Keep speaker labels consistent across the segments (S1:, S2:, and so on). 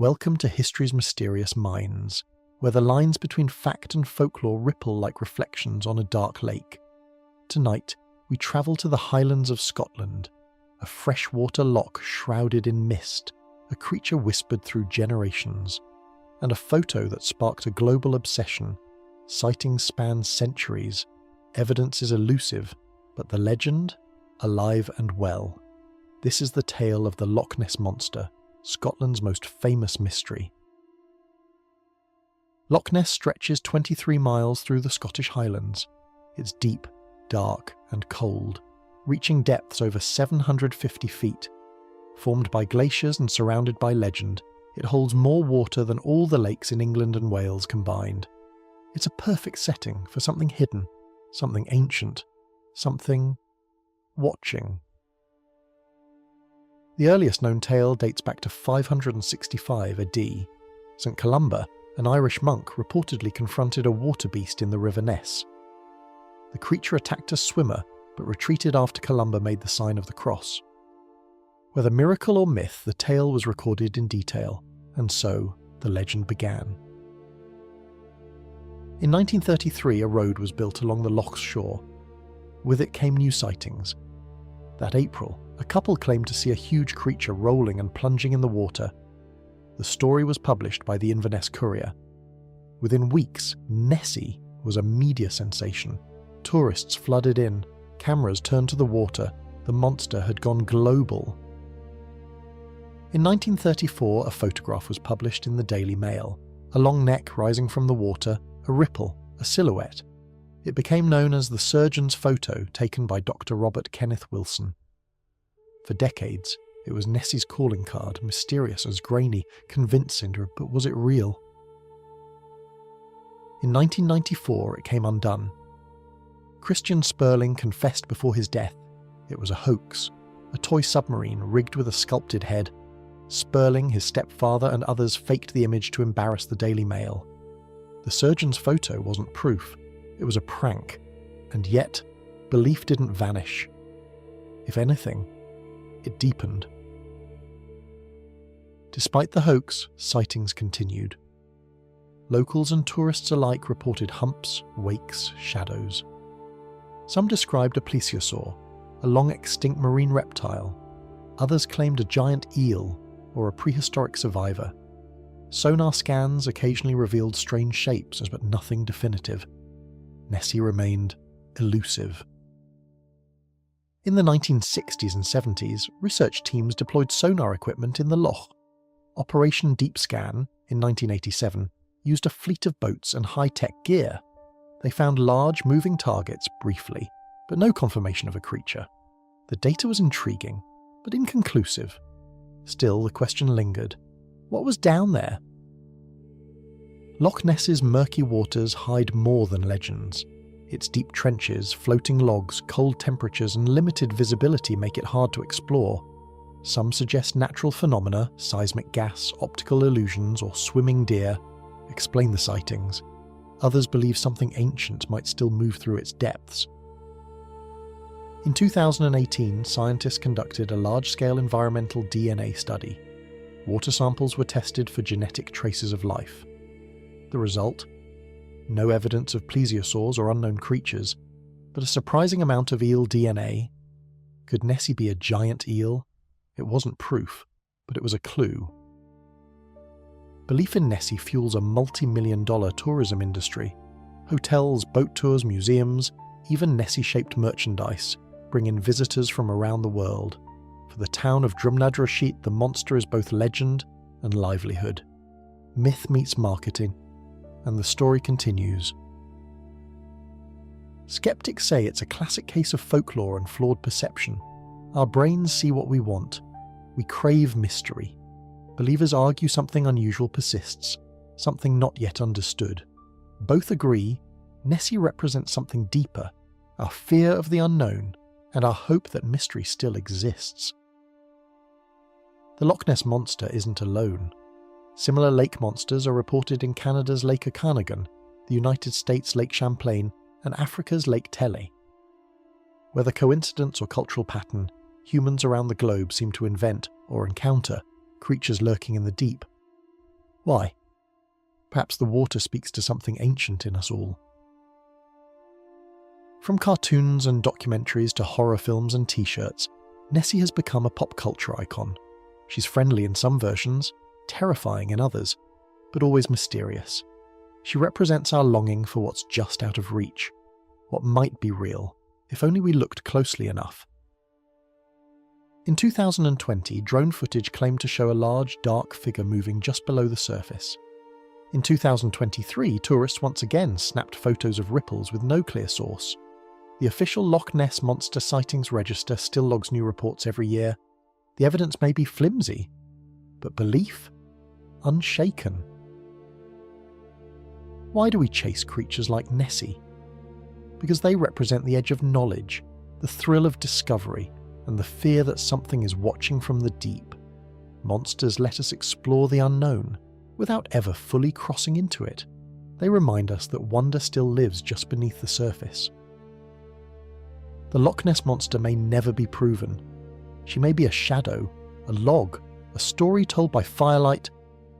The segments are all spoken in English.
S1: Welcome to history's mysterious mines, where the lines between fact and folklore ripple like reflections on a dark lake. Tonight, we travel to the Highlands of Scotland, a freshwater loch shrouded in mist, a creature whispered through generations, and a photo that sparked a global obsession. Sightings span centuries, evidence is elusive, but the legend, alive and well. This is the tale of the Loch Ness Monster, Scotland's most famous mystery. Loch Ness stretches 23 miles through the Scottish Highlands. It's deep, dark, and cold, reaching depths over 750 feet. Formed by glaciers and surrounded by legend, it holds more water than all the lakes in England and Wales combined. It's a perfect setting for something hidden, something ancient, something watching. The earliest known tale dates back to 565 AD. St. Columba, an Irish monk, reportedly confronted a water beast in the River Ness. The creature attacked a swimmer, but retreated after Columba made the sign of the cross. Whether miracle or myth, the tale was recorded in detail, and so the legend began. In 1933, a road was built along the loch's shore. With it came new sightings. That April, a couple claimed to see a huge creature rolling and plunging in the water. The story was published by the Inverness Courier. Within weeks, Nessie was a media sensation. Tourists flooded in, cameras turned to the water, the monster had gone global. In 1934, a photograph was published in the Daily Mail. A long neck rising from the water, a ripple, a silhouette. It became known as the surgeon's photo taken by Dr. Robert Kenneth Wilson. For decades, it was Nessie's calling card, mysterious as grainy, convincing, but was it real? In 1994, it came undone. Christian Sperling confessed before his death. It was a hoax, a toy submarine rigged with a sculpted head. Sperling, his stepfather, and others faked the image to embarrass the Daily Mail. The surgeon's photo wasn't proof, it was a prank, and yet, belief didn't vanish. If anything, it deepened. Despite the hoax, sightings continued. Locals and tourists alike reported humps, wakes, shadows. Some described a plesiosaur, a long-extinct marine reptile. Others claimed a giant eel or a prehistoric survivor. Sonar scans occasionally revealed strange shapes, but nothing definitive. Nessie remained elusive. In the 1960s and 70s, research teams deployed sonar equipment in the loch. Operation Deep Scan, in 1987, used a fleet of boats and high-tech gear. They found large, moving targets briefly, but no confirmation of a creature. The data was intriguing, but inconclusive. Still, the question lingered. What was down there? Loch Ness's murky waters hide more than legends. Its deep trenches, floating logs, cold temperatures, and limited visibility make it hard to explore. Some suggest natural phenomena, seismic gas, optical illusions, or swimming deer, explain the sightings. Others believe something ancient might still move through its depths. In 2018, scientists conducted a large-scale environmental DNA study. Water samples were tested for genetic traces of life. The result? No evidence of plesiosaurs or unknown creatures, but a surprising amount of eel DNA. Could Nessie be a giant eel? It wasn't proof, but it was a clue. Belief in Nessie fuels a multi-million-dollar tourism industry. Hotels, boat tours, museums, even Nessie-shaped merchandise bring in visitors from around the world. For the town of Drumnadroshit, the monster is both legend and livelihood. Myth meets marketing, and the story continues. Skeptics say it's a classic case of folklore and flawed perception. Our brains see what we want. We crave mystery. Believers argue something unusual persists, something not yet understood. Both agree Nessie represents something deeper, our fear of the unknown, and our hope that mystery still exists. The Loch Ness Monster isn't alone. Similar lake monsters are reported in Canada's Lake Okanagan, the United States' Lake Champlain, and Africa's Lake Tele. Whether coincidence or cultural pattern, humans around the globe seem to invent, or encounter, creatures lurking in the deep. Why? Perhaps the water speaks to something ancient in us all. From cartoons and documentaries to horror films and t-shirts, Nessie has become a pop culture icon. She's friendly in some versions, terrifying in others, but always mysterious. She represents our longing for what's just out of reach, what might be real, if only we looked closely enough. In 2020, drone footage claimed to show a large, dark figure moving just below the surface. In 2023, tourists once again snapped photos of ripples with no clear source. The official Loch Ness Monster sightings register still logs new reports every year. The evidence may be flimsy, but belief? Unshaken. Why do we chase creatures like Nessie? Because they represent the edge of knowledge, the thrill of discovery, and the fear that something is watching from the deep. Monsters let us explore the unknown, without ever fully crossing into it. They remind us that wonder still lives just beneath the surface. The Loch Ness Monster may never be proven. She may be a shadow, a log, a story told by firelight,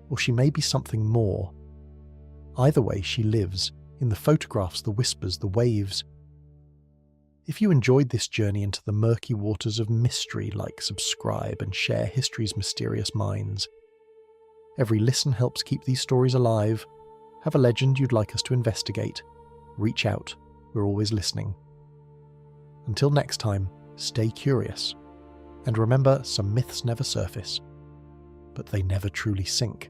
S1: or she may be something more. Either way, she lives, in the photographs, the whispers, the waves. If you enjoyed this journey into the murky waters of mystery, subscribe and share history's mysterious minds. Every listen helps keep these stories alive. Have a legend you'd like us to investigate? Reach out, we're always listening. Until next time, stay curious. And remember, some myths never surface, but they never truly sink.